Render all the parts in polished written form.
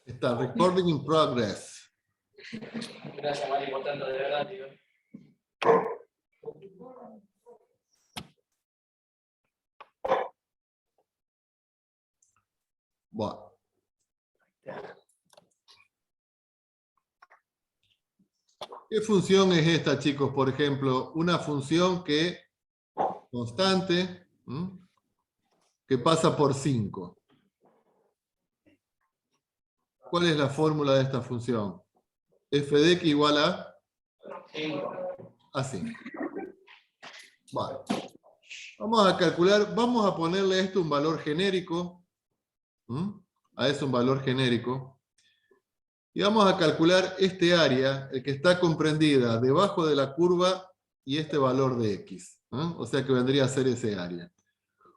Está recording in progress. Gracias, Mari, por tanto, de verdad, tío. Bueno. ¿Qué función es esta, chicos? Por ejemplo, una función que constante, que pasa por 5. ¿Cuál es la fórmula de esta función? F de x igual a 5. Vale. Vamos a calcular, vamos a ponerle a esto un valor genérico. A eso un valor genérico. Y vamos a calcular este área, el que está comprendida debajo de la curva y este valor de x. O sea que vendría a ser ese área.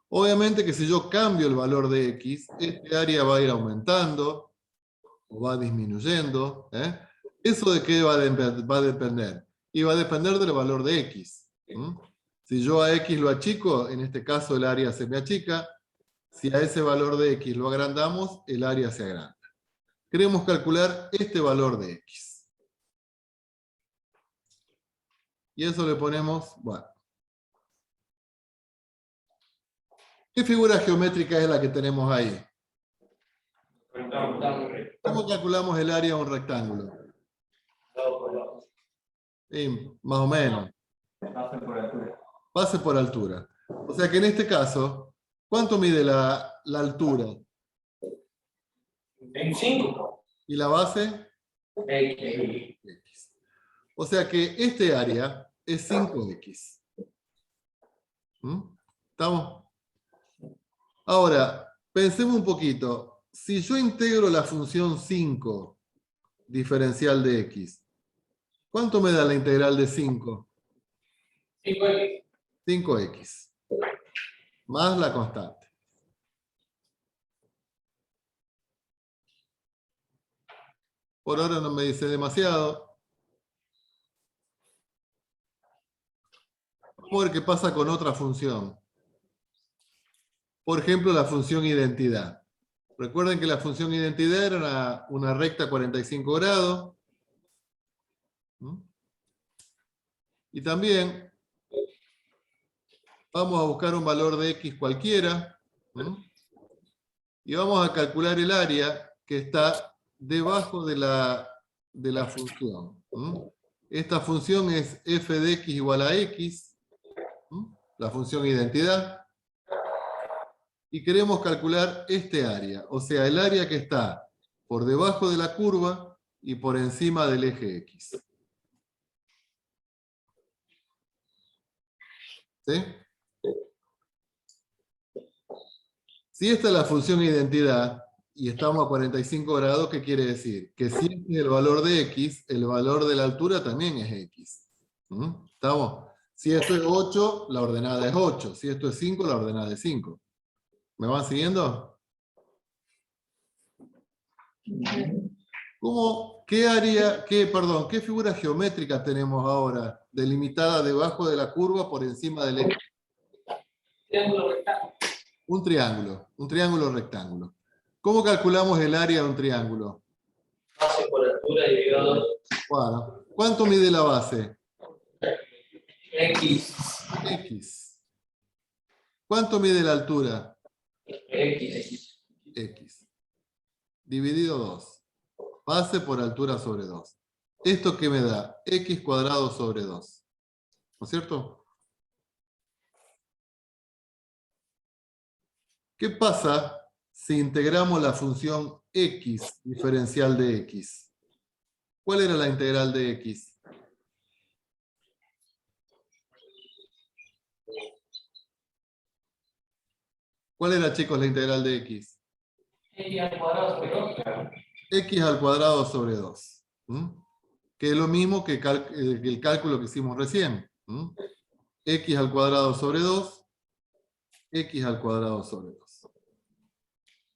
Obviamente que si yo cambio el valor de x, este área va a ir aumentando o va disminuyendo. ¿Eso de qué va a depender? Y va a depender del valor de x. Si yo a x lo achico, en este caso el área se me achica. Si a ese valor de x lo agrandamos, el área se agranda. Queremos calcular este valor de x. Y eso le ponemos, bueno. ¿Qué figura geométrica es la que tenemos ahí? ¿Cómo calculamos el área de un rectángulo? Sí, más o menos. Pase por altura. Pase por altura. O sea que en este caso, ¿cuánto mide la altura? 25. ¿Y la base? X. X. O sea que este área es 5x. ¿Estamos? Ahora, pensemos un poquito. Si yo integro la función 5 diferencial de x, ¿cuánto me da la integral de 5? 5X. 5x. Más la constante. Por ahora no me dice demasiado. Vamos a ver qué pasa con otra función. Por ejemplo, la función identidad. Recuerden que la función identidad era una recta 45 grados. Y también vamos a buscar un valor de x cualquiera. Y vamos a calcular el área que está debajo de la función. Esta función es f de x igual a x. La función identidad. Y queremos calcular este área, o sea, el área que está por debajo de la curva y por encima del eje X. ¿Sí? Si esta es la función identidad y estamos a 45 grados, ¿qué quiere decir? Que si este es el valor de X, el valor de la altura también es X. ¿Estamos? Si esto es 8, la ordenada es 8. Si esto es 5, la ordenada es 5. ¿Me van siguiendo? ¿Qué figura geométrica tenemos ahora delimitada debajo de la curva por encima del eje? Triángulo rectángulo. Un triángulo rectángulo. ¿Cómo calculamos el área de un triángulo? Base por altura dividido 2. Bueno, ¿cuánto mide la base? X. X. ¿Cuánto mide la altura? X. X. Dividido 2. Base por altura sobre 2. ¿Esto qué me da? X cuadrado sobre 2. ¿No es cierto? ¿Qué pasa si integramos la función x diferencial de x? ¿Cuál era la integral de x? ¿Cuál era, chicos, la integral de x? X al cuadrado sobre 2. X al cuadrado sobre 2. Que es lo mismo que el cálculo que hicimos recién. X al cuadrado sobre 2. X al cuadrado sobre 2.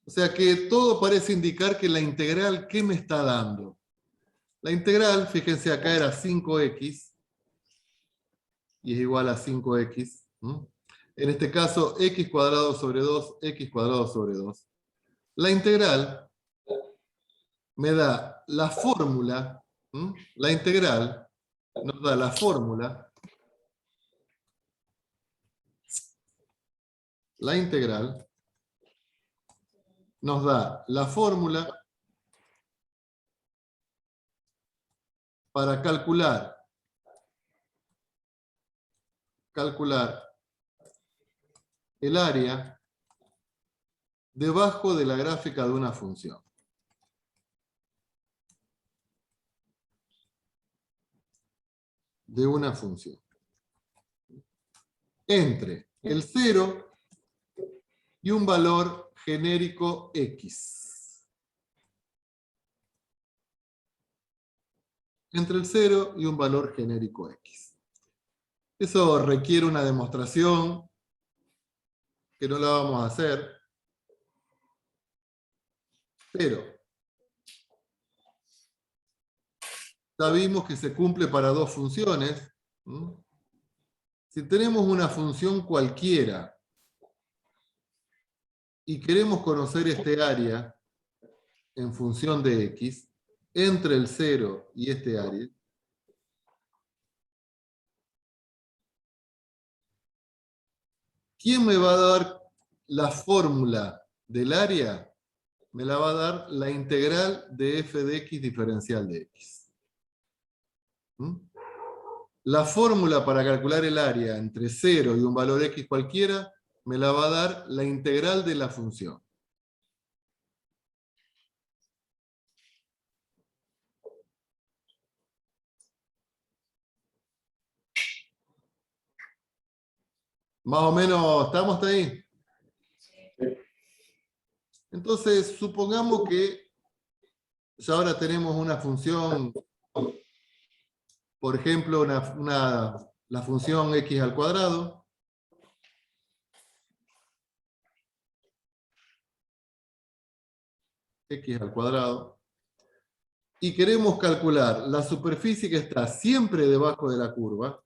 O sea que todo parece indicar que la integral, ¿qué me está dando? La integral, fíjense acá, era 5x. Y es igual a 5x. En este caso, x cuadrado sobre 2, x cuadrado sobre 2. La integral me da la fórmula, la integral, nos da la fórmula, la integral, nos da la fórmula para calcular el área debajo de la gráfica de una función. De una función. Entre el 0 y un valor genérico X. Entre el 0 y un valor genérico X. Eso requiere una demostración que no la vamos a hacer, pero sabemos que se cumple para dos funciones. Si tenemos una función cualquiera y queremos conocer este área en función de X, entre el 0 y este área, ¿quién me va a dar la fórmula del área? Me la va a dar la integral de f de x diferencial de x. La fórmula para calcular el área entre 0 y un valor x cualquiera me la va a dar la integral de la función. Más o menos, ¿estamos hasta ahí? Entonces, supongamos que ya ahora tenemos una función, por ejemplo, la función x al cuadrado. X al cuadrado. Y queremos calcular la superficie que está siempre debajo de la curva,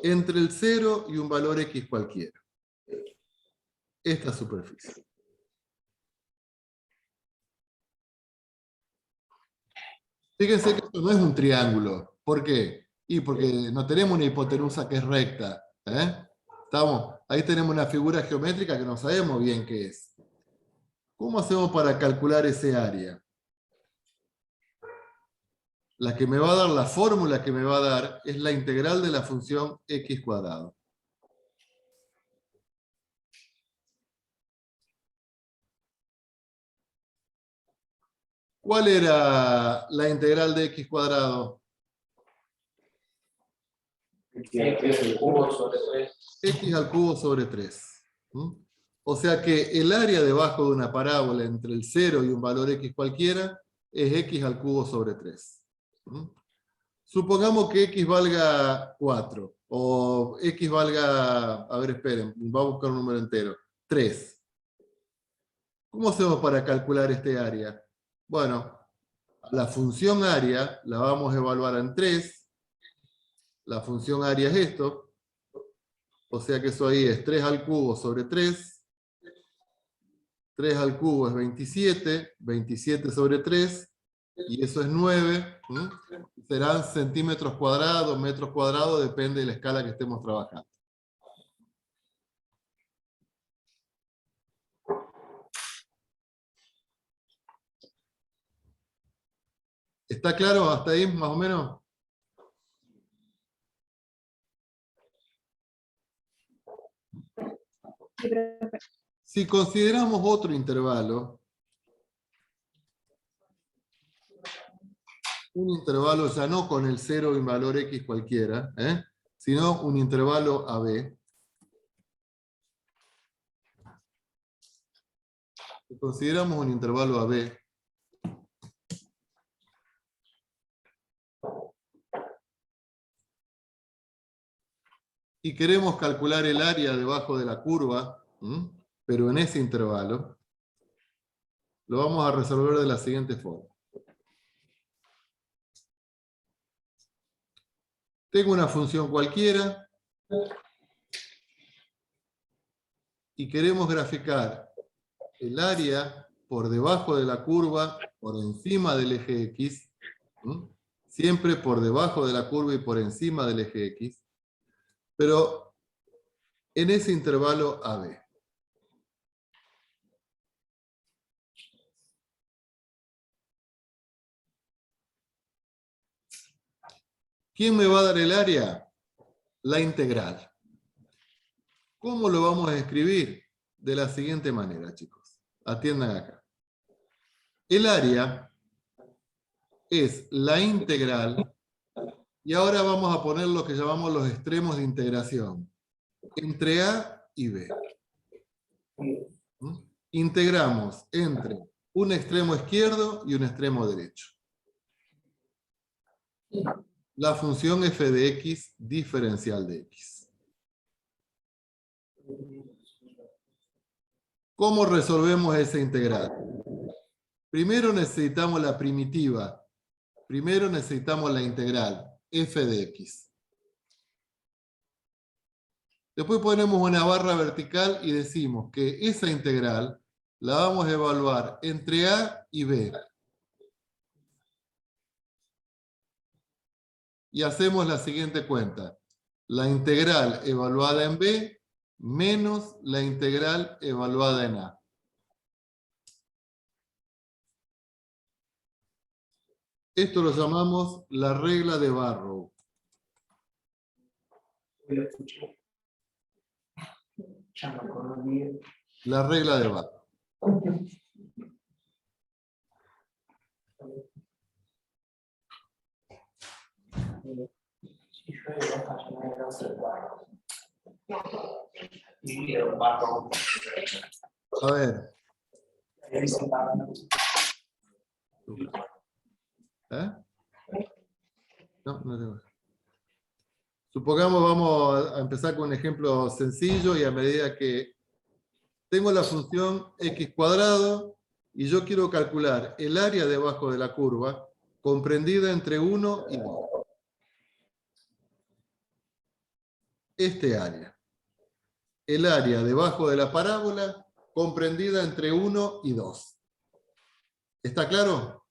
entre el 0 y un valor x cualquiera. Esta superficie. Fíjense que esto no es un triángulo. ¿Por qué? Y porque no tenemos una hipotenusa que es recta. Ahí tenemos una figura geométrica que no sabemos bien qué es. ¿Cómo hacemos para calcular ese área? La que me va a dar, la fórmula que me va a dar, es la integral de la función x cuadrado. ¿Cuál era la integral de x cuadrado? X al cubo sobre 3. X al cubo sobre 3. O sea que el área debajo de una parábola entre el 0 y un valor x cualquiera es x al cubo sobre 3. Supongamos que x valga 4, o x valga, a ver, esperen, voy a buscar un número entero, 3. ¿Cómo hacemos para calcular este área? Bueno, la función área la vamos a evaluar en 3. La función área es esto. O sea que eso ahí es 3 al cubo sobre 3. 3 al cubo es 27. 27 sobre 3. Y eso es 9. Serán centímetros cuadrados, metros cuadrados, depende de la escala que estemos trabajando. ¿Está claro hasta ahí, más o menos? Si consideramos otro intervalo, un intervalo ya no con el 0 y valor x cualquiera, sino un intervalo AB. Si consideramos un intervalo AB, y queremos calcular el área debajo de la curva, pero en ese intervalo, lo vamos a resolver de la siguiente forma. Tengo una función cualquiera y queremos graficar el área por debajo de la curva, por encima del eje X. Siempre por debajo de la curva y por encima del eje X. Pero en ese intervalo AB. ¿Quién me va a dar el área? La integral. ¿Cómo lo vamos a escribir? De la siguiente manera, chicos. Atiendan acá. El área es la integral, y ahora vamos a poner lo que llamamos los extremos de integración, entre A y B. Integramos entre un extremo izquierdo y un extremo derecho. La función f de x diferencial de x. ¿Cómo resolvemos esa integral? Primero necesitamos la primitiva. Primero necesitamos la integral, f de x. Después ponemos una barra vertical y decimos que esa integral la vamos a evaluar entre a y b. Y hacemos la siguiente cuenta. La integral evaluada en b menos la integral evaluada en a. Esto lo llamamos la regla de Barrow. La regla de Barrow. A ver. ¿Eh? No tengo. Supongamos, vamos a empezar con un ejemplo sencillo y a medida que tengo la función x cuadrado y yo quiero calcular el área debajo de la curva comprendida entre 1 y 2. Este área. El área debajo de la parábola comprendida entre 1 y 2. ¿Está claro?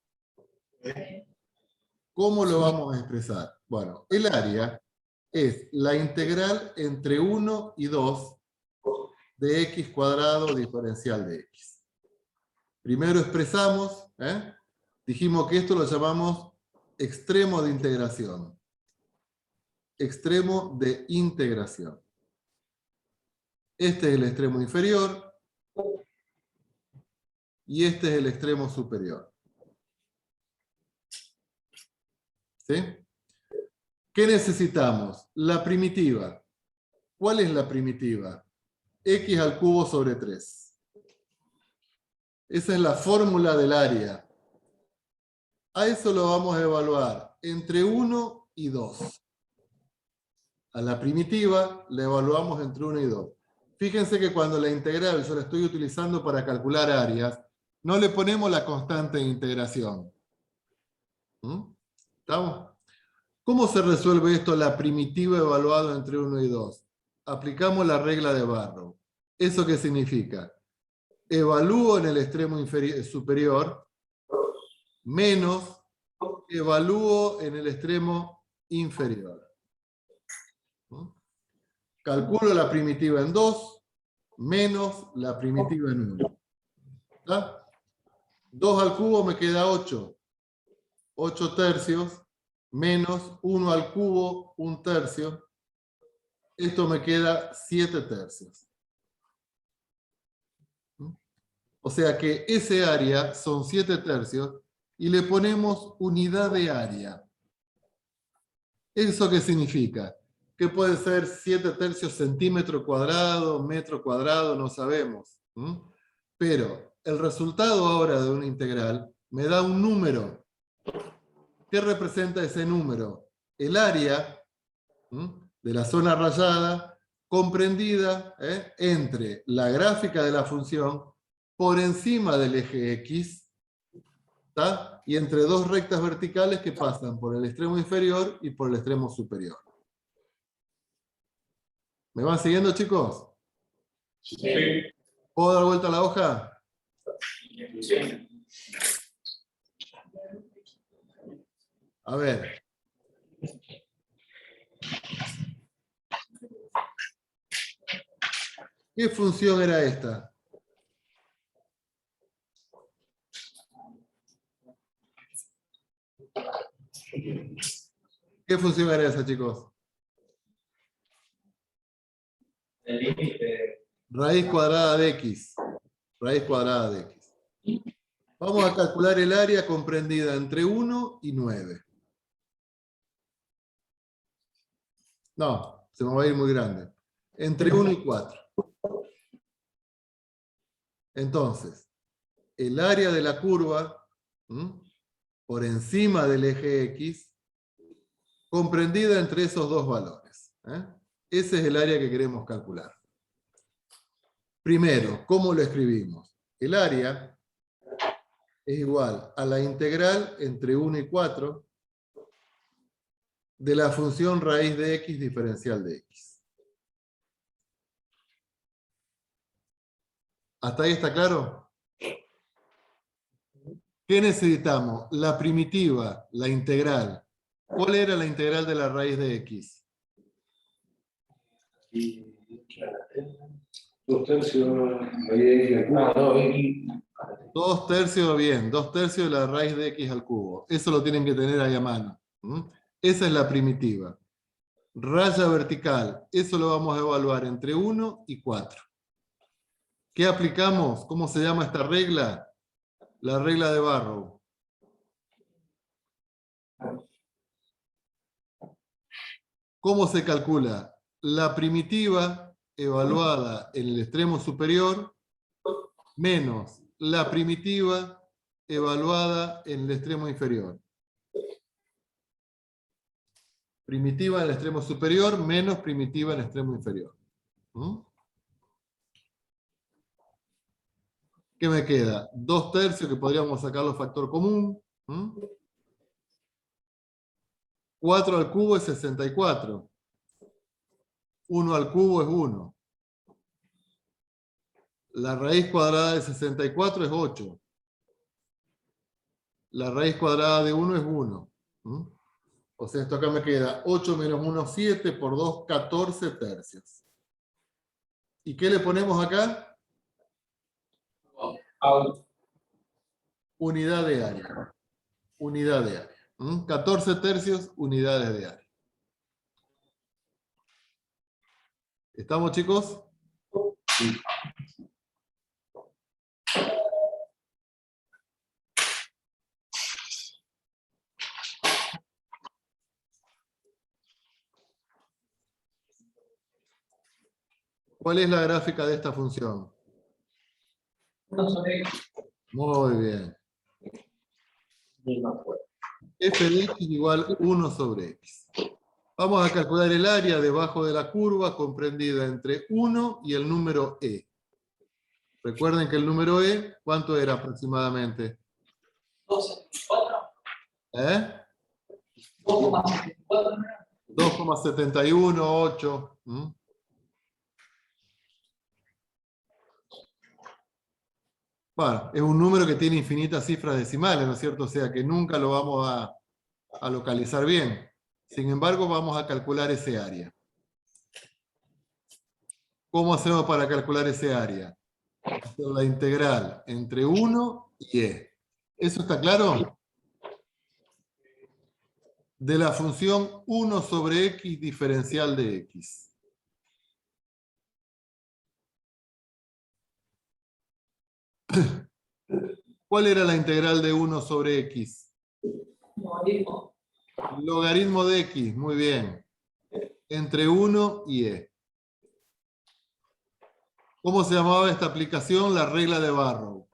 ¿Cómo lo vamos a expresar? Bueno, el área es la integral entre 1 y 2 de x cuadrado diferencial de x. Primero expresamos, dijimos que esto lo llamamos extremo de integración. Extremo de integración. Este es el extremo inferior y este es el extremo superior. ¿Sí? ¿Qué necesitamos? La primitiva. ¿Cuál es la primitiva? X al cubo sobre 3. Esa es la fórmula del área. A eso lo vamos a evaluar entre 1 y 2. A la primitiva la evaluamos entre 1 y 2. Fíjense que cuando la integral yo la estoy utilizando para calcular áreas, no le ponemos la constante de integración. ¿Estamos? ¿Cómo se resuelve esto, la primitiva evaluada entre 1 y 2? Aplicamos la regla de Barrow. ¿Eso qué significa? Evalúo en el extremo superior menos evalúo en el extremo inferior. Calculo la primitiva en 2 menos la primitiva en 1. ¿Está? 2 al cubo me queda 8. 8 tercios menos 1 al cubo, 1 tercio. Esto me queda 7 tercios. O sea que ese área son 7 tercios y le ponemos unidad de área. ¿Eso qué significa? Que puede ser 7 tercios centímetro cuadrado, metro cuadrado, no sabemos. Pero el resultado ahora de una integral me da un número. ¿Qué representa ese número? El área de la zona rayada comprendida entre la gráfica de la función por encima del eje X, ¿tá? Y entre dos rectas verticales que pasan por el extremo inferior y por el extremo superior. ¿Me van siguiendo, chicos? Sí. ¿Puedo dar vuelta a la hoja? A ver. ¿Qué función era esta? ¿Qué función era esa, chicos? El límite. Raíz cuadrada de x. Raíz cuadrada de x. Vamos a calcular el área comprendida entre 1 y 9. No, se me va a ir muy grande. Entre 1 y 4. Entonces, el área de la curva, por encima del eje X, comprendida entre esos dos valores. Ese es el área que queremos calcular. Primero, ¿cómo lo escribimos? El área es igual a la integral entre 1 y 4 de la función raíz de x diferencial de x. ¿Hasta ahí está claro? ¿Qué necesitamos? La primitiva, la integral. ¿Cuál era la integral de la raíz de x? 2/3. 2/3, bien, 2/3 de la raíz de x al cubo. Eso lo tienen que tener ahí a mano. Esa es la primitiva. Raya vertical, eso lo vamos a evaluar entre 1 y 4. ¿Qué aplicamos? ¿Cómo se llama esta regla? La regla de Barrow. ¿Cómo se calcula? La primitiva evaluada en el extremo superior menos la primitiva evaluada en el extremo inferior. Primitiva en el extremo superior menos primitiva en el extremo inferior. ¿Qué me queda? 2/3, que podríamos sacarlo factor común. 4 al cubo es 64. 1 al cubo es 1. La raíz cuadrada de 64 es 8. La raíz cuadrada de 1 es 1. O sea, esto acá me queda 8 menos 1, 7, por 2, 14/3. ¿Y qué le ponemos acá? Unidad de área. Unidad de área. 14/3 unidades de área. ¿Estamos, chicos? Sí. ¿Cuál es la gráfica de esta función? 1 sobre Muy bien. x. F de x igual 1 sobre x. Vamos a calcular el área debajo de la curva comprendida entre 1 y el número e. Recuerden que el número e, ¿cuánto era aproximadamente? 2,74. ¿Eh? 2,74. 2,718. Bueno, es un número que tiene infinitas cifras decimales, ¿no es cierto? O sea que nunca lo vamos a localizar bien. Sin embargo, vamos a calcular ese área. ¿Cómo hacemos para calcular ese área? La integral entre 1 y e. ¿Eso está claro? De la función 1 sobre x diferencial de x. ¿Cuál era la integral de 1 sobre x? Logaritmo. Logaritmo de x, muy bien. Entre 1 y e. ¿Cómo se llamaba esta aplicación? La regla de Barrow.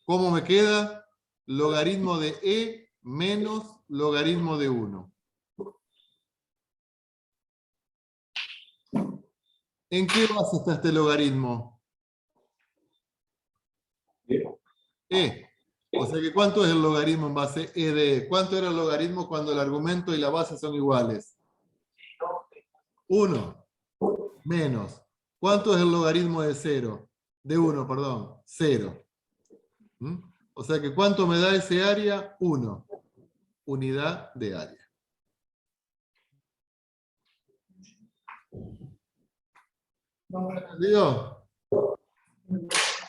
¿Cómo me queda? Logaritmo de e menos logaritmo de 1. ¿En qué base está este logaritmo? E. O sea que ¿cuánto es el logaritmo en base e de e? ¿Cuánto era el logaritmo cuando el argumento y la base son iguales? 1. Menos. ¿Cuánto es el logaritmo de 0? De 1, perdón. 0. ¿Mm? O sea que ¿cuánto me da ese área? 1. Unidad de área. ¿Entendido?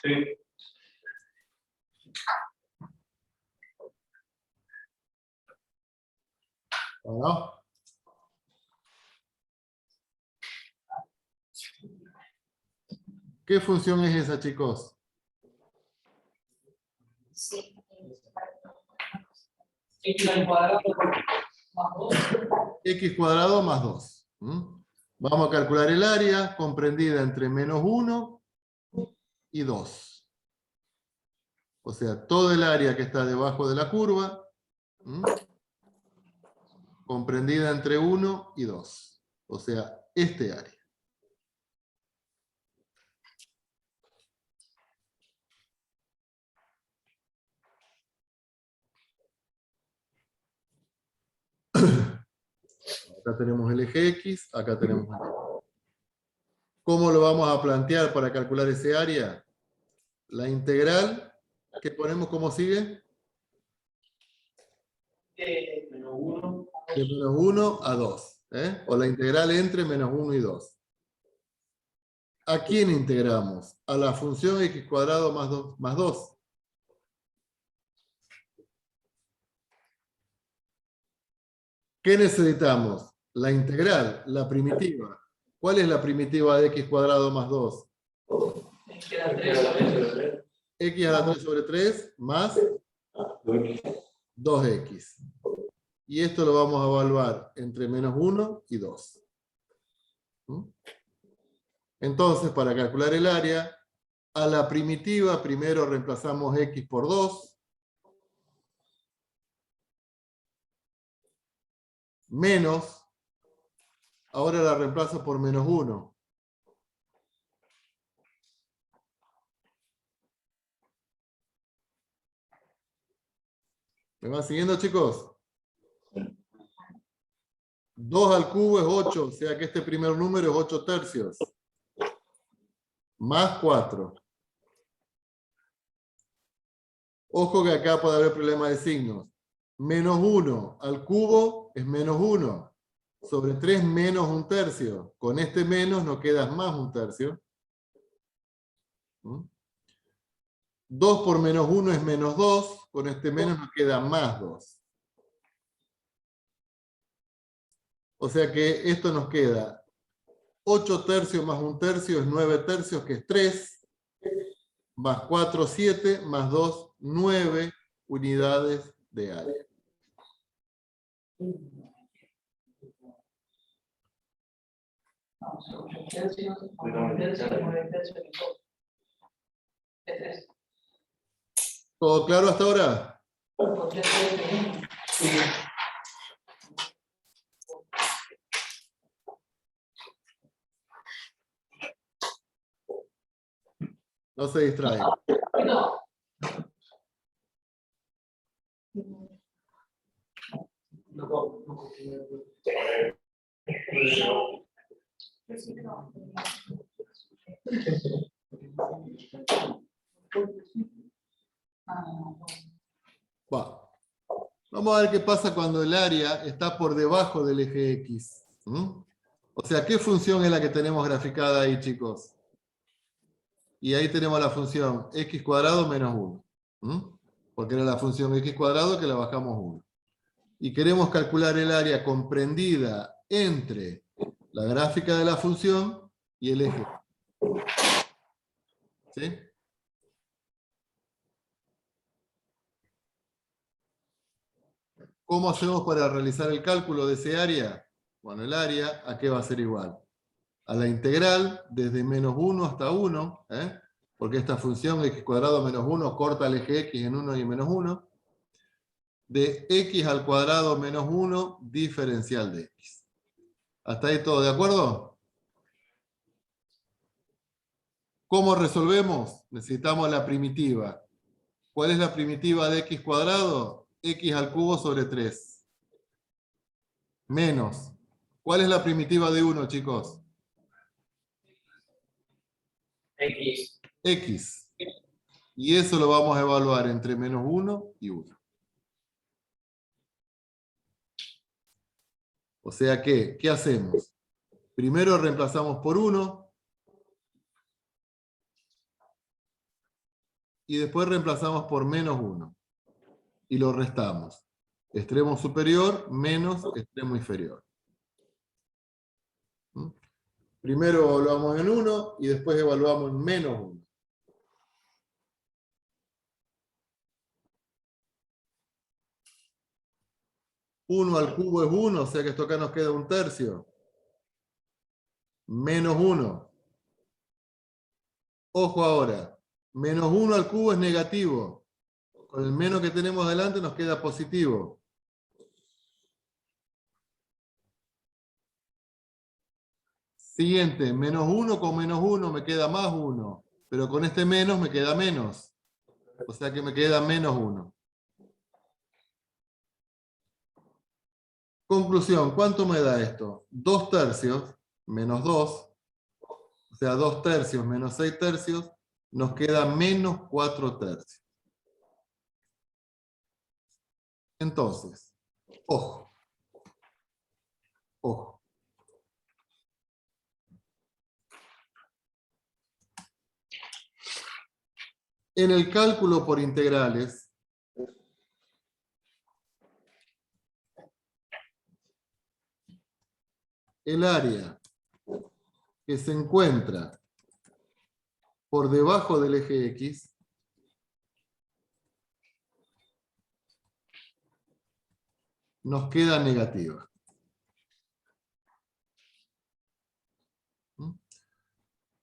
Sí. ¿No? ¿Qué función es esa, chicos? Sí. X al cuadrado más 2. X cuadrado más 2. ¿Mm? Vamos a calcular el área comprendida entre menos 1 y 2. O sea, todo el área que está debajo de la curva, ¿Mm? comprendida entre 1 y 2. O sea, este área. Acá tenemos el eje X, acá tenemos el eje. ¿Cómo lo vamos a plantear para calcular ese área? La integral que ponemos como sigue, Menos 1. de menos 1 a 2. O la integral entre menos 1 y 2. ¿A quién integramos? A la función x cuadrado más 2. ¿Qué necesitamos? La integral, la primitiva. ¿Cuál es la primitiva de x cuadrado más 2? Queda 3 sobre 3. X a la 3 sobre 3 más 2x. Y esto lo vamos a evaluar entre menos 1 y 2. ¿Mm? Entonces, para calcular el área, a la primitiva primero reemplazamos x por 2, menos, ahora la reemplazo por menos 1. ¿Me van siguiendo, chicos? 2 al cubo es 8, o sea que este primer número es 8 tercios. Más 4. Ojo que acá puede haber problema de signos. Menos 1 al cubo es menos 1. Sobre 3 menos 1 tercio. Con este menos nos queda más 1 tercio. 2 por menos 1 es menos 2. Con este menos nos queda más 2. O sea que esto nos queda 8 tercios más 1 tercio es 9 tercios, que es 3. Más 4, 7, más 2, 9 unidades de área. ¿Todo claro hasta ahora? No se distraigan. Va. Vamos a ver qué pasa cuando el área está por debajo del eje X. O sea, ¿qué función es la que tenemos graficada ahí, chicos? Y ahí tenemos la función x cuadrado menos 1. Porque era la función x cuadrado que la bajamos 1. Y queremos calcular el área comprendida entre la gráfica de la función y el eje. ¿Sí? ¿Cómo hacemos para realizar el cálculo de ese área? Bueno, el área, ¿a qué va a ser igual? A la integral desde menos 1 hasta 1, porque esta función x cuadrado menos 1 corta el eje x en 1 y menos 1, de x al cuadrado menos 1 diferencial de x. ¿Hasta ahí todo de acuerdo? ¿Cómo resolvemos? Necesitamos la primitiva. ¿Cuál es la primitiva de x cuadrado? X al cubo sobre 3. Menos. ¿Cuál es la primitiva de 1, chicos? X. X. Y eso lo vamos a evaluar entre menos 1 y 1. O sea que, ¿qué hacemos? Primero reemplazamos por 1 y después reemplazamos por menos 1 y lo restamos. Extremo superior menos extremo inferior. ¿Mm? Primero evaluamos en 1 y después evaluamos en menos 1. Uno al cubo es 1, o sea que esto acá nos queda un tercio. Menos 1. Ojo ahora, menos 1 al cubo es negativo. Con el menos que tenemos delante nos queda positivo. Siguiente, menos 1 con menos 1 me queda más 1. Pero con este menos me queda menos. O sea que me queda menos 1. Conclusión, ¿cuánto me da esto? 2 tercios menos 2. O sea, 2 tercios menos 6 tercios. Nos queda menos 4 tercios. Entonces, ojo. Ojo. En el cálculo por integrales, el área que se encuentra por debajo del eje X nos queda negativa.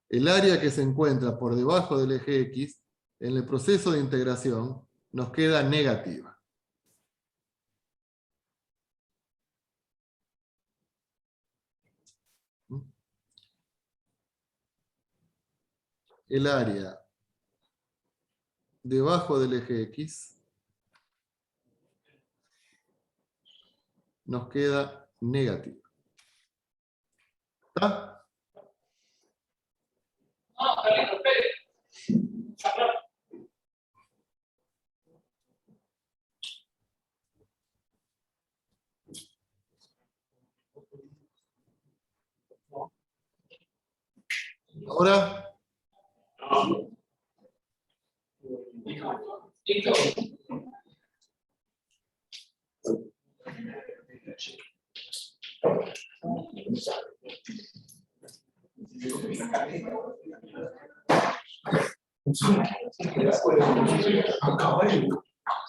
El área que se encuentra por debajo del eje X en el proceso de integración nos queda negativa. El área debajo del eje X nos queda negativa. ¿Está? No, Carlitos, espere. Ahora, Listo.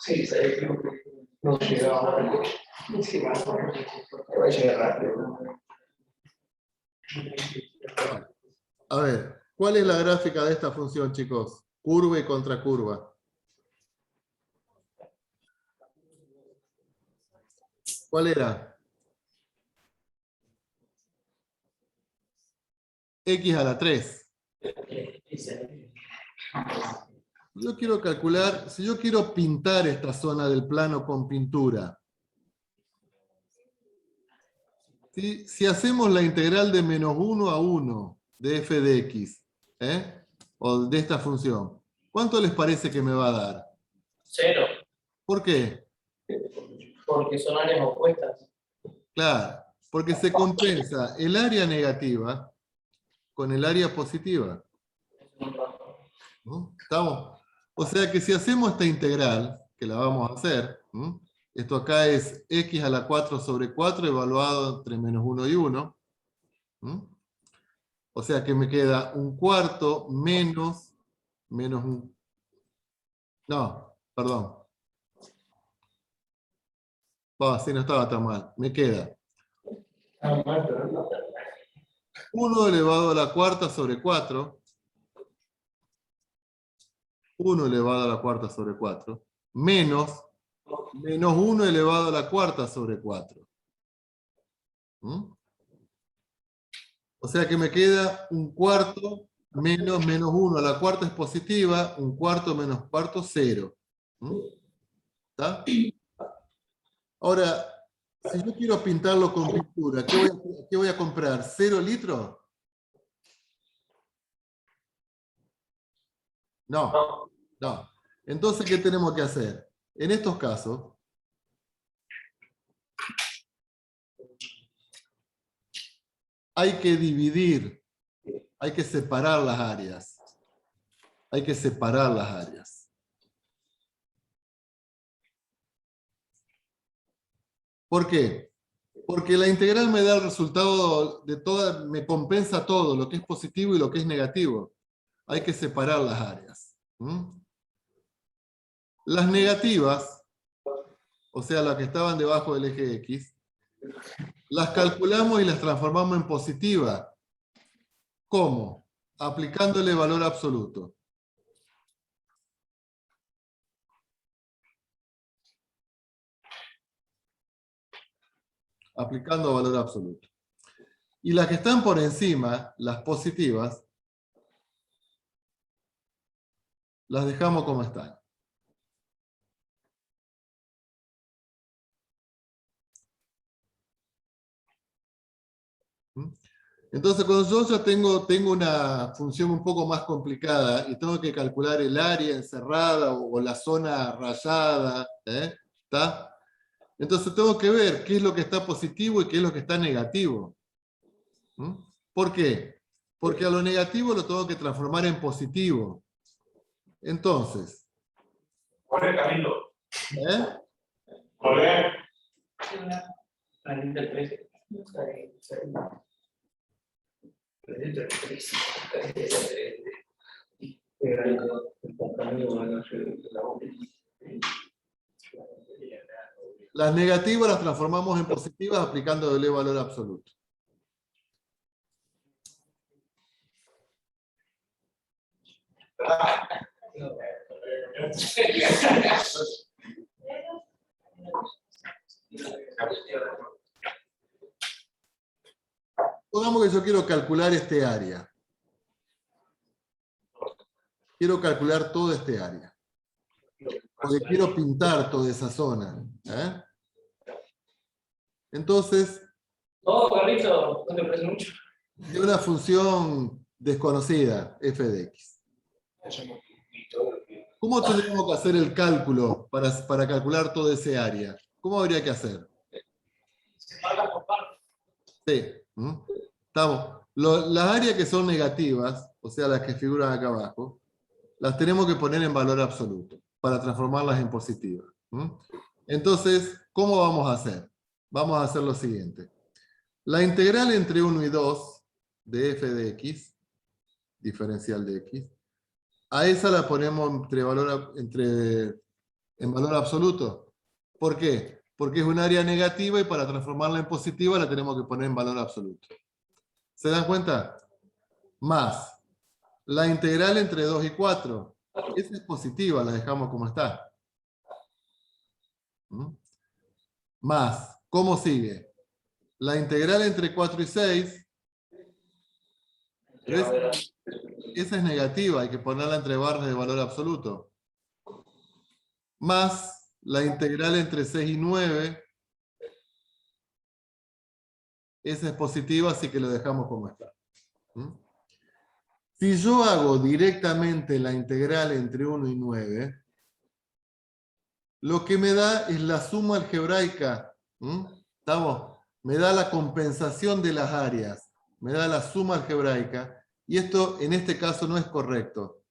Sí, no llegaba. Sí, va a llegar rápido. a ver, ¿cuál es la gráfica de esta función, chicos? Curva y contracurva. ¿Cuál era? X a la 3. Yo quiero calcular, si yo quiero pintar esta zona del plano con pintura, si hacemos la integral de menos 1 a 1 de f de x, o de esta función, ¿cuánto les parece que me va a dar? 0. ¿Por qué? Porque son áreas opuestas. Claro, porque se compensa el área negativa con el área positiva. ¿No? ¿Estamos? O sea que si hacemos esta integral, que la vamos a hacer, esto acá es x a la 4 sobre 4 evaluado entre menos 1 y 1. O sea que me queda un cuarto menos un... No, perdón. Así no estaba tan mal. Me queda 1 elevado a la cuarta sobre 4. 1 elevado a la cuarta sobre 4. Menos 1 elevado a la cuarta sobre 4. O sea que me queda un cuarto menos 1. La cuarta es positiva, un cuarto menos cuarto, 0. ¿Está? Ahora, si yo quiero pintarlo con pintura, ¿qué voy a comprar? ¿0 litros? No. No. Entonces, ¿qué tenemos que hacer? En estos casos, hay que dividir, hay que separar las áreas. Hay que separar las áreas. ¿Por qué? Porque la integral me da el resultado de toda, me compensa todo, lo que es positivo y lo que es negativo. Hay que separar las áreas. Las negativas, o sea, las que estaban debajo del eje X, las calculamos y las transformamos en positivas. ¿Cómo? Aplicándole valor absoluto. Aplicando valor absoluto. Y las que están por encima, las positivas, las dejamos como están. Entonces, cuando yo ya tengo una función un poco más complicada y tengo que calcular el área encerrada o la zona rayada, ¿está? Entonces tengo que ver qué es lo que está positivo y qué es lo que está negativo. ¿Por qué? Porque a lo negativo lo tengo que transformar en positivo. Entonces, Corre, Camilo. ¿eh? Corre. Las negativas las transformamos en positivas aplicándole valor absoluto. Pongamos que yo quiero calcular este área. Quiero calcular todo este área. Porque quiero pintar toda esa zona. Entonces, No, Carlito, no te parece mucho. de una función desconocida, f de x. ¿Cómo tendríamos que hacer el cálculo para calcular todo ese área? ¿Cómo habría que hacer? Sí. Estamos. Las áreas que son negativas, o sea, las que figuran acá abajo, las tenemos que poner en valor absoluto para transformarlas en positivas. Entonces, ¿cómo vamos a hacer? Vamos a hacer lo siguiente. La integral entre 1 y 2 de f de x, diferencial de x, a esa la ponemos en valor absoluto. ¿Por qué? Porque es un área negativa y para transformarla en positiva la tenemos que poner en valor absoluto. ¿Se dan cuenta? Más la integral entre 2 y 4. Esa es positiva, la dejamos como está. Más, ¿cómo sigue? La integral entre 4 y 6. Esa es negativa, hay que ponerla entre barras de valor absoluto. Más la integral entre 6 y 9. Esa es positiva, así que lo dejamos como está. Si yo hago directamente la integral entre 1 y 9, lo que me da es la suma algebraica. ¿Estamos? Me da la compensación de las áreas. Me da la suma algebraica. Y esto en este caso no es correcto.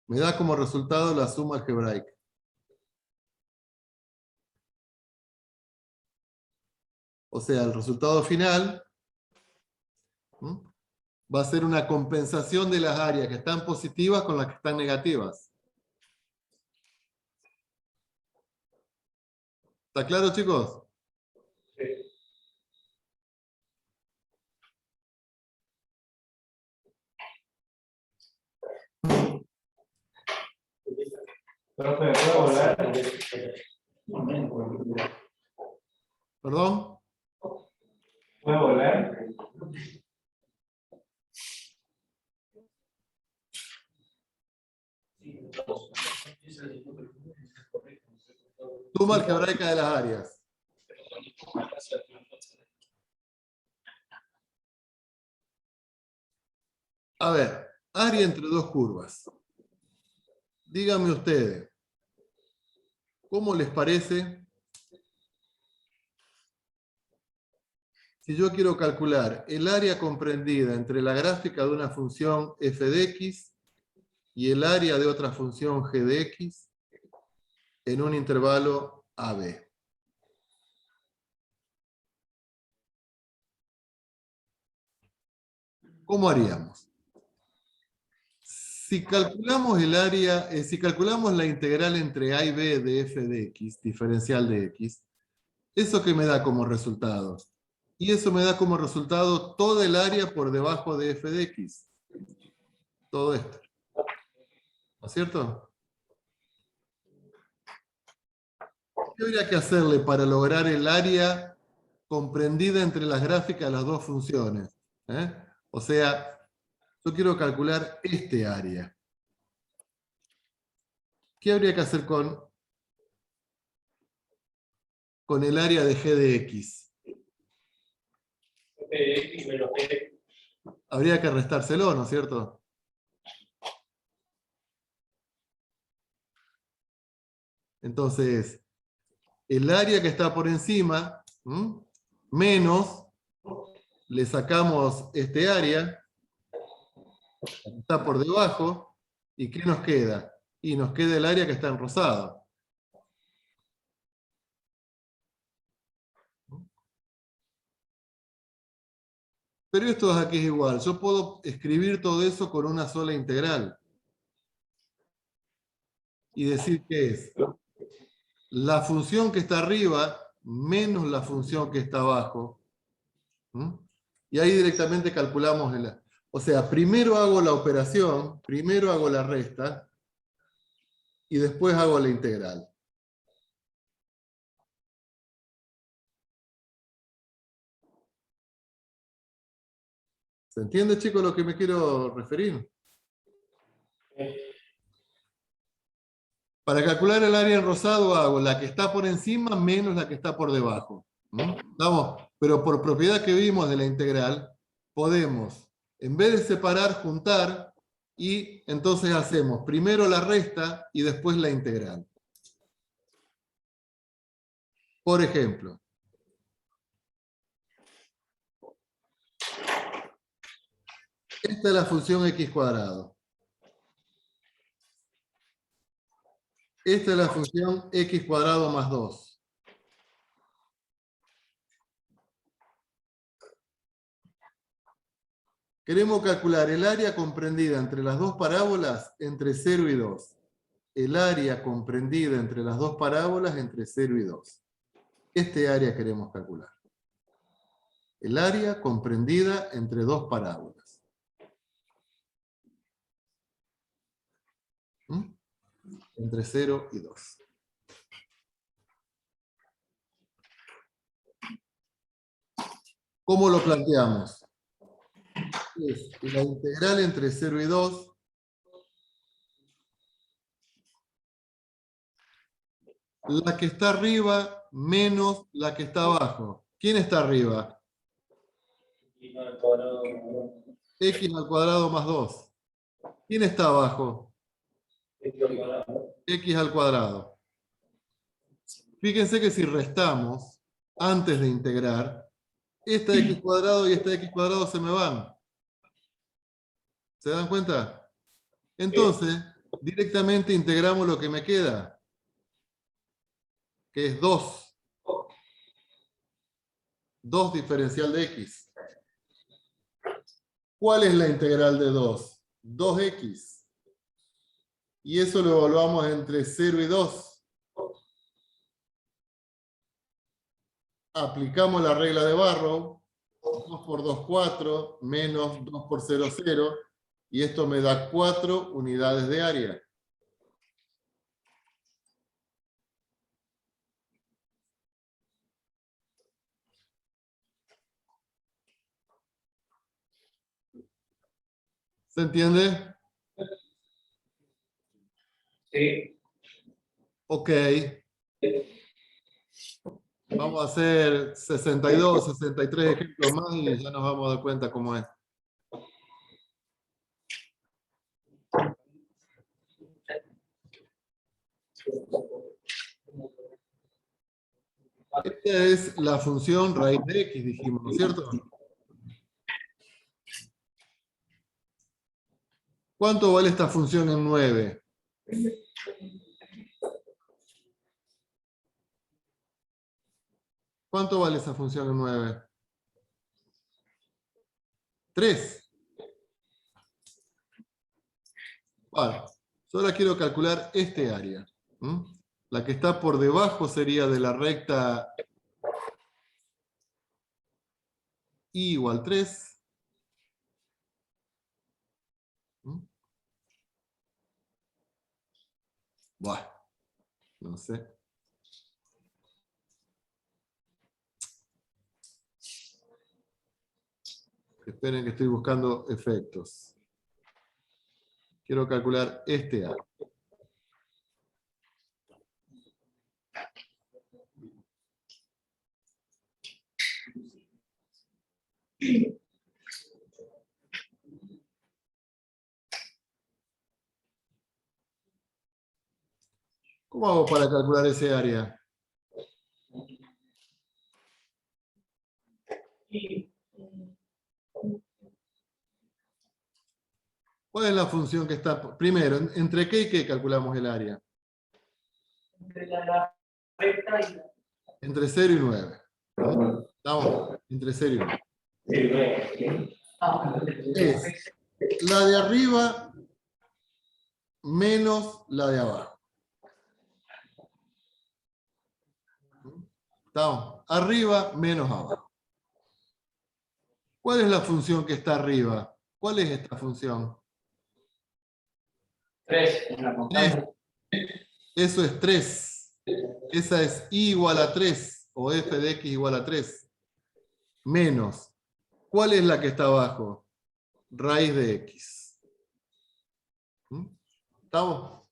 Me da como resultado la suma algebraica. O sea, el resultado final va a ser una compensación de las áreas que están positivas con las que están negativas. ¿Está claro, chicos? Profe, ¿puedo volar? ¿Perdón? ¿Puedo volar? Suma algebraica de las áreas. A ver, área entre dos curvas. díganme ustedes, ¿cómo les parece si yo quiero calcular el área comprendida entre la gráfica de una función f de x y el área de otra función g de x en un intervalo AB? ¿Cómo haríamos? Si calculamos el área, si calculamos la integral entre a y b de f de x, diferencial de x, ¿eso qué me da como resultado? Y eso me da como resultado toda el área por debajo de f de x. Todo esto. ¿No es cierto? ¿Qué habría que hacerle para lograr el área comprendida entre las gráficas de las dos funciones? O sea, yo quiero calcular este área. ¿Qué habría que hacer con el área de g de x? X menos G. Habría que restárselo, ¿no es cierto? Entonces, el área que está por encima, menos, le sacamos este área, que está por debajo, ¿y qué nos queda? Y nos queda el área que está en rosado. Pero esto aquí es igual. Yo puedo escribir todo eso con una sola integral. Y decir que es la función que está arriba menos la función que está abajo. Y ahí directamente calculamos o sea, primero hago la operación, primero hago la resta, y después hago la integral. ¿Se entiende, chicos, lo que me quiero referir? Para calcular el área en rosado hago la que está por encima menos la que está por debajo. ¿Vamos? Pero por propiedad que vimos de la integral, podemos, en vez de separar, juntar, y entonces hacemos primero la resta y después la integral. Por ejemplo, esta es la función x cuadrado. Esta es la función x cuadrado más 2. Queremos calcular el área comprendida entre las dos parábolas entre 0 y 2. El área comprendida entre las dos parábolas entre 0 y 2. Este área queremos calcular. El área comprendida entre dos parábolas. Entre 0 y 2. ¿Cómo lo planteamos? Es la integral entre 0 y 2 la que está arriba menos la que está abajo. ¿Quién está arriba? X al cuadrado más 2. ¿Quién está abajo? X al cuadrado. Fíjense que si restamos antes de integrar, esta X cuadrado y esta X cuadrado se me van. ¿Se dan cuenta? Entonces, directamente integramos lo que me queda, que es 2. 2 diferencial de x. ¿Cuál es la integral de 2? 2x. Y eso lo evaluamos entre 0 y 2. Aplicamos la regla de Barrow. 2 por 2, 4, menos 2 por 0, 0. Y esto me da 4 unidades de área. ¿Se entiende? Sí. Ok. Vamos a hacer 62, 63 ejemplos más y ya nos vamos a dar cuenta cómo es. Esta es la función raíz de x, dijimos, ¿no es cierto? ¿Cuánto vale esta función en 9? ¿Cuánto vale esa función en 9? 3. Vale. Ahora quiero calcular este área. La que está por debajo sería de la recta y igual 3. Bueno, no sé. Esperen que estoy buscando efectos. Quiero calcular este área. ¿Cómo hago para calcular ese área? ¿Cuál es la función que está? Primero, ¿entre qué y qué calculamos el área? Entre la recta y la... Entre 0 y 9. Estamos entre 0 y 9. Es la de arriba menos la de abajo. Estamos arriba menos abajo. ¿Cuál es la función que está arriba? ¿Cuál es esta función? 3 en la montaña. Eso es 3. Esa es y igual a 3, o f de x igual a 3. Menos. ¿Cuál es la que está abajo? Raíz de x. ¿Estamos?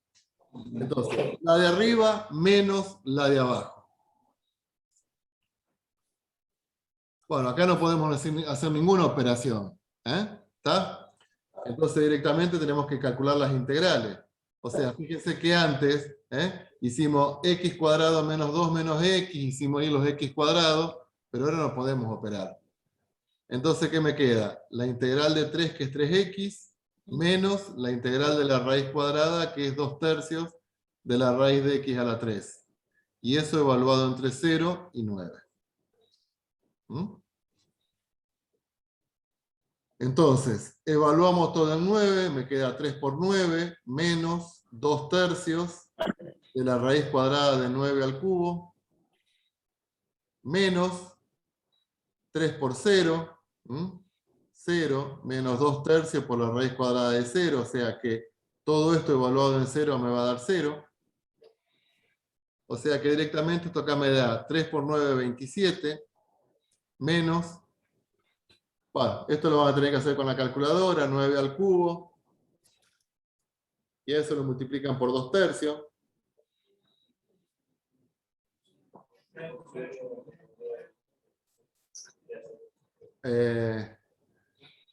Entonces, la de arriba menos la de abajo. Bueno, acá no podemos hacer ninguna operación. ¿Está? Entonces directamente tenemos que calcular las integrales. O sea, fíjense que antes hicimos x cuadrado menos 2 menos x, hicimos ahí los x cuadrados, pero ahora no podemos operar. Entonces, ¿qué me queda? La integral de 3, que es 3x, menos la integral de la raíz cuadrada, que es 2/3 de la raíz de x a la 3. Y eso evaluado entre 0 y 9. Entonces, evaluamos todo en 9, me queda 3 por 9, menos 2/3 de la raíz cuadrada de 9 al cubo, menos 3 por 0, 0, menos 2/3 por la raíz cuadrada de 0, o sea que todo esto evaluado en 0 me va a dar 0. O sea que directamente esto acá me da 3 por 9, 27, menos, bueno, esto lo van a tener que hacer con la calculadora, 9 al cubo, y eso lo multiplican por 2/3.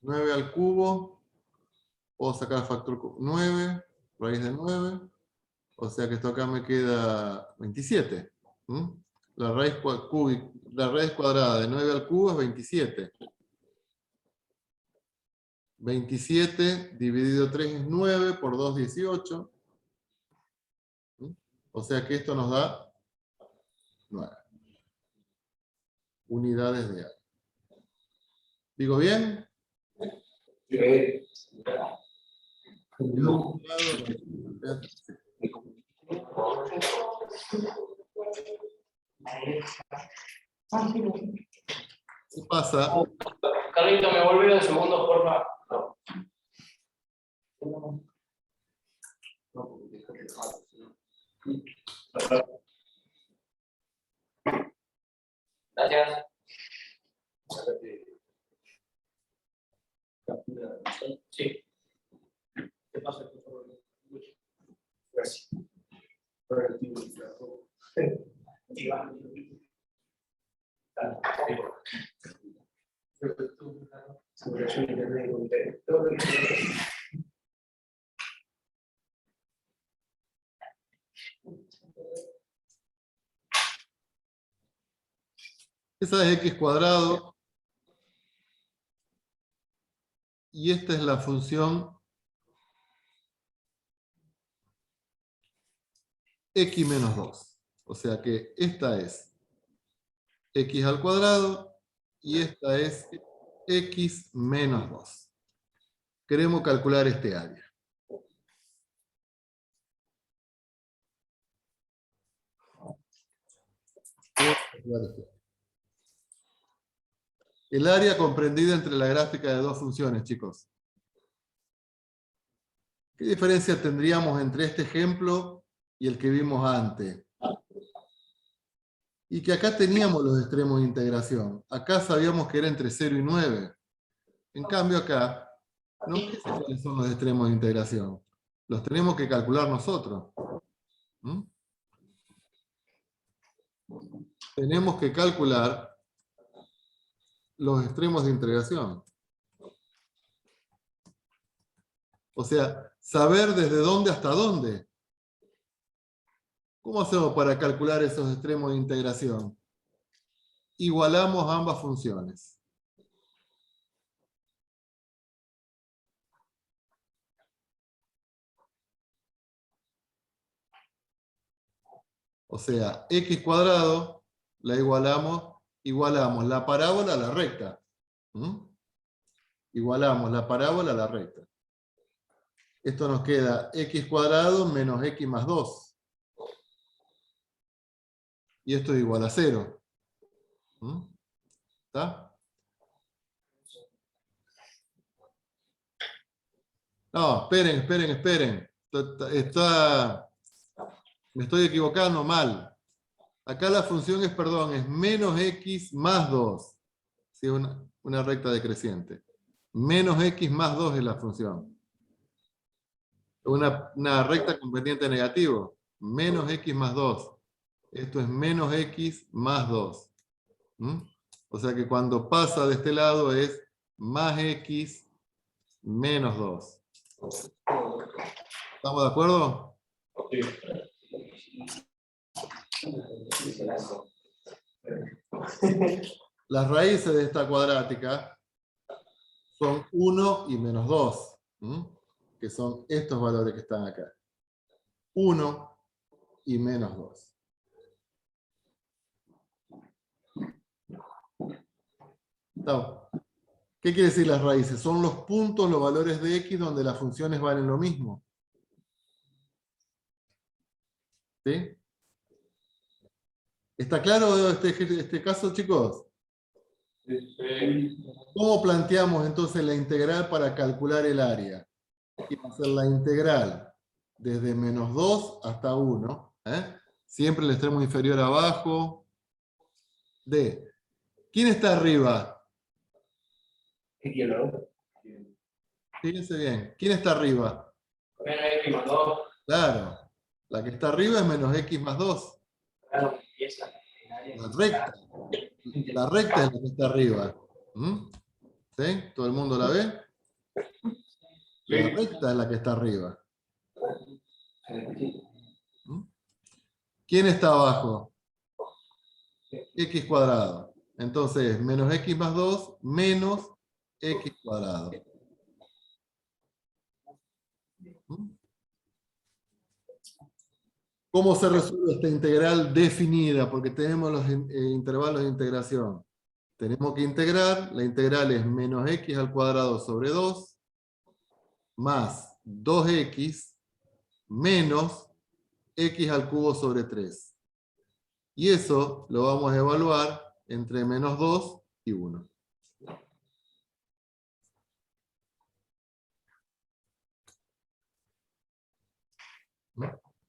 9 al cubo, puedo sacar el factor 9, raíz de 9, o sea que esto acá me queda 27. La raíz cuadrada de 9 al cubo es 27. 27 dividido 3 es 9, por 2, 18. O sea que esto nos da 9 unidades de área. ¿Digo bien? ¿Qué pasa? Carlito, ¿me vuelve un segundo, porfa? Gracias. Sí. ¿Qué pasa? Gracias. Esa es x cuadrado. Y esta es la función x menos 2. O sea que esta es x al cuadrado y esta es x menos 2. Queremos calcular este área. El área comprendida entre la gráfica de dos funciones, chicos. ¿Qué diferencia tendríamos entre este ejemplo y el que vimos antes? Y que acá teníamos los extremos de integración. Acá sabíamos que era entre 0 y 9. En cambio acá, no sé cuáles son los extremos de integración. Los tenemos que calcular nosotros. ¿Mm? Tenemos que calcular los extremos de integración. O sea, saber desde dónde hasta dónde. ¿Cómo hacemos para calcular esos extremos de integración? Igualamos ambas funciones. O sea, x cuadrado la igualamos la parábola a la recta. ¿Mm? Igualamos la parábola a la recta. Esto nos queda x cuadrado menos x más 2. Y esto es igual a 0. ¿Mm? ¿Está? No, esperen. Me estoy equivocando mal. Acá la función es menos x más 2. ¿Sí? Una recta decreciente. Menos x más 2 es la función. Una recta con pendiente negativo. Menos x más 2. Esto es menos x más 2. ¿Mm? O sea que cuando pasa de este lado es más x menos 2. ¿Estamos de acuerdo? Sí. Las raíces de esta cuadrática son 1 y menos 2, que son estos valores que están acá. 1 y menos 2. ¿Qué quiere decir las raíces? Son los puntos, los valores de x donde las funciones valen lo mismo. ¿Sí? ¿Está claro este caso, chicos? ¿Cómo planteamos entonces la integral para calcular el área? Y va a ser la integral desde menos 2 hasta 1. Siempre el extremo inferior abajo. De. ¿Quién está arriba? Fíjense bien. ¿Quién está arriba? Menos x más 2. Claro. La que está arriba es menos x más 2. Claro, empieza. La recta. La recta es la que está arriba. ¿Sí? ¿Todo el mundo la ve? La recta es la que está arriba. ¿Quién está abajo? X cuadrado. Entonces, menos x más 2 menos x cuadrado. ¿Cómo se resuelve esta integral definida? Porque tenemos los intervalos de integración. Tenemos que integrar, la integral es menos x al cuadrado sobre 2 más 2x menos x al cubo sobre 3. Y eso lo vamos a evaluar entre menos 2 y 1.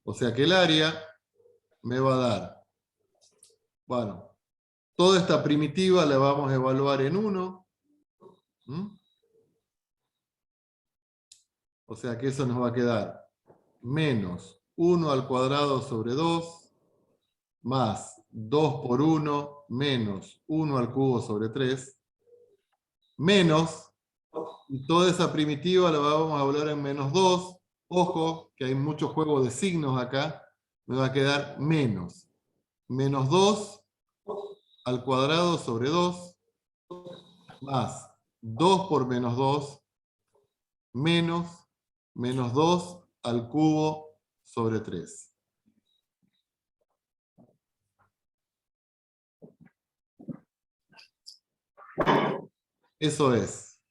O sea que el área me va a dar, bueno, toda esta primitiva la vamos a evaluar en 1. O sea que eso nos va a quedar menos 1 al cuadrado sobre 2 más 2 por 1 menos 1 al cubo sobre 3 menos, y toda esa primitiva la vamos a evaluar en menos 2. Ojo, que hay mucho juego de signos acá. Me va a quedar menos. Menos 2 al cuadrado sobre 2 más 2 por menos 2 menos 2 al cubo sobre 3. Eso es.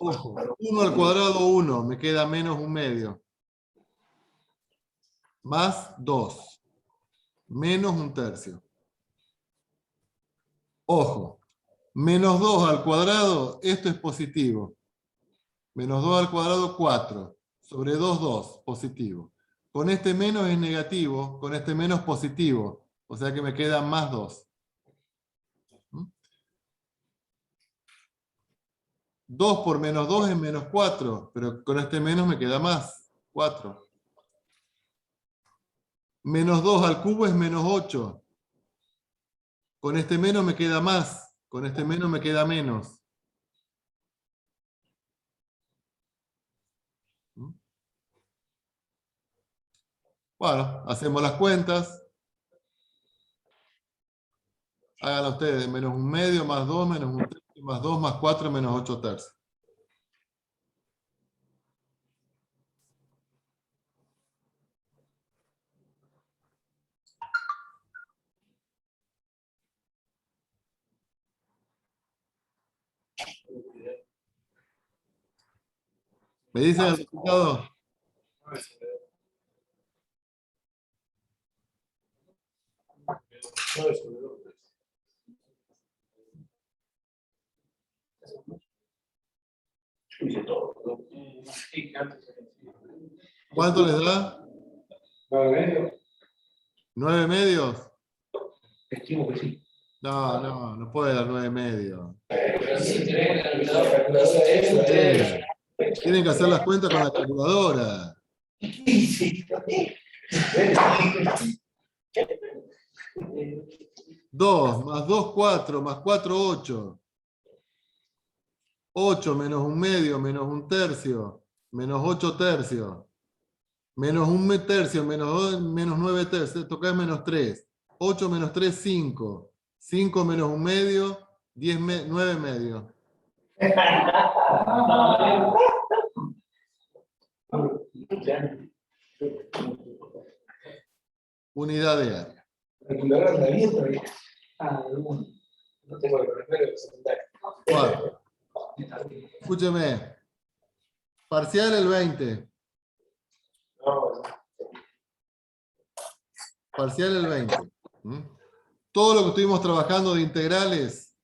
Ojo, 1 al cuadrado 1, me queda menos 1/2. Más 2, menos 1/3. Ojo, menos 2 al cuadrado, esto es positivo. Menos 2 al cuadrado, 4. Sobre 2, 2, positivo. Con este menos es negativo, con este menos positivo. O sea que me queda más 2. 2 por menos 2 es menos 4, pero con este menos me queda más, 4. Menos 2 al cubo es menos 8. Con este menos me queda más, con este menos me queda menos. Bueno, hacemos las cuentas. Háganlo ustedes, menos 1/2 más 2 menos 1/3 más 2 más 4 menos 8/3. ¿Me dicen el resultado? ¿Cuánto les da? 9,5. 9 medios. Estimo que sí. No puede dar 9 medios. Si tenemos la calculadora de eso, Tienen que hacer las cuentas con la calculadora. 2 más 2, 4, más 4, 8. 8 menos 1/2 menos 1/3 menos 8/3 menos 1/3 menos 2 menos 9/3. Toca es menos 3. 8 menos 3, 5. 5 menos 1/2, 9 medios. Unidad de área. Calculadora de la vida. No tengo el primero y secundario. 4. Escúcheme. Parcial el 20. Parcial el 20. Todo lo que estuvimos trabajando de integrales,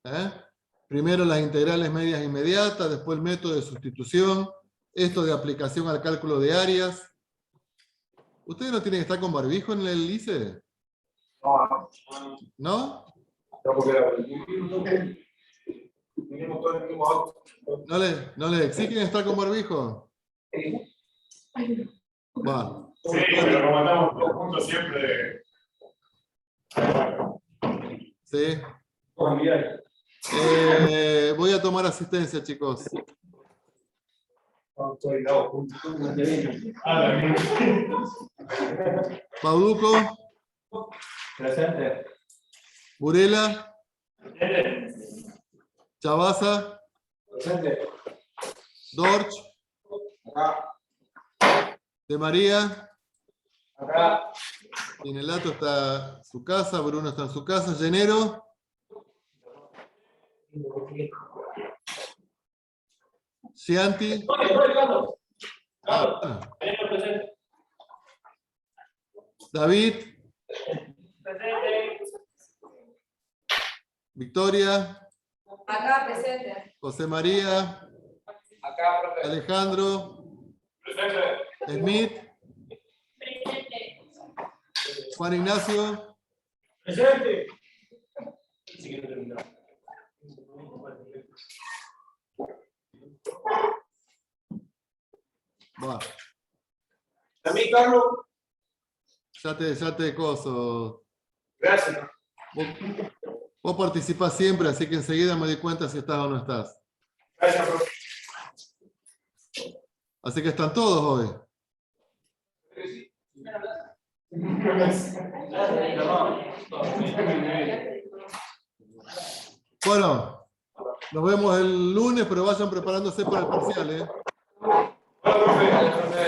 primero las integrales medias inmediatas, después el método de sustitución, esto de aplicación al cálculo de áreas. ¿Ustedes no tienen que estar con barbijo en el ICE? ¿No? ¿No les exigen estar con barbijo? Bueno. Sí, pero como estamos todos juntos siempre. Sí. Voy a tomar asistencia, chicos. Bauduco. Presente. Burela. Chavasa. Presente. Dorch. Acá. De María. Acá. Inelato está en su casa. Bruno está en su casa. Llenero. Cianti. David. Victoria. Acá presente. José María. Acá, profe. Alejandro. Smith. Juan Ignacio. Presente. Va. A mí, Carlos. Ya te coso. Gracias. Vos participás siempre, así que enseguida me doy cuenta si estás o no estás. Gracias, profe. Así que están todos hoy. Sí. Bueno, nos vemos el lunes, pero vayan preparándose para el parcial, ¿eh?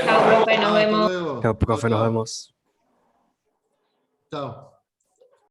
Chao, profe, nos Hasta vemos. luego. Chao, profe, nos Chao. vemos. Chao.